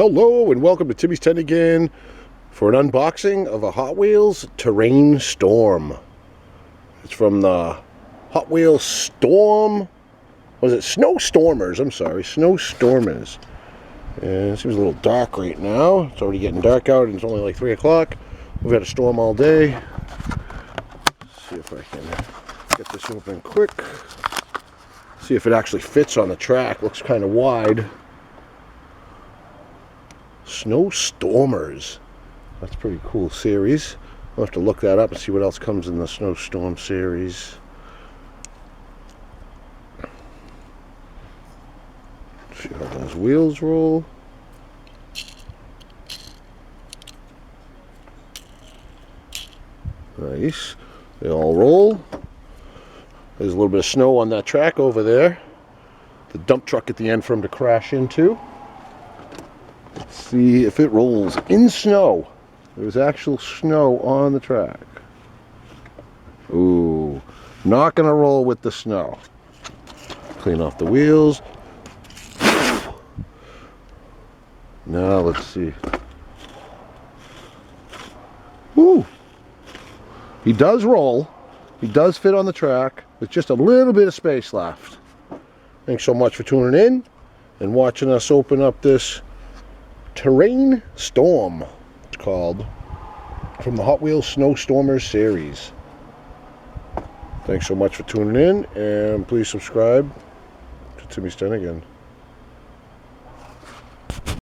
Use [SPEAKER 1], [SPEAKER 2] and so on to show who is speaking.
[SPEAKER 1] Hello and welcome to Timmy's Tent again for an unboxing of a Hot Wheels Terrain Storm. It's from the Hot Wheels Storm, was it Snowstormers? I'm sorry, Snowstormers. And it seems a little dark right now. It's already getting dark out and it's only like 3 o'clock. We've had a storm all day. Let's see if I can get this open quick. See if it actually fits on the track. Looks kind of wide. Snowstormers. That's a pretty cool series. I'll have to look that up and see what else comes in the Snowstorm series. See how those wheels roll. Nice. They all roll. There's a little bit of snow on that track over there. The dump truck at the end for him to crash into. Let's see if it rolls in snow. There's actual snow on the track. Ooh, not gonna roll with the snow. Clean off the wheels. Now let's see. Ooh, he does roll. He does fit on the track with just a little bit of space left. Thanks so much for tuning in and watching us open up this Terrain Storm, it's called, from the Hot Wheels Snowstormers series. Thanks so much for tuning in, and please subscribe to Timmy's Tent again.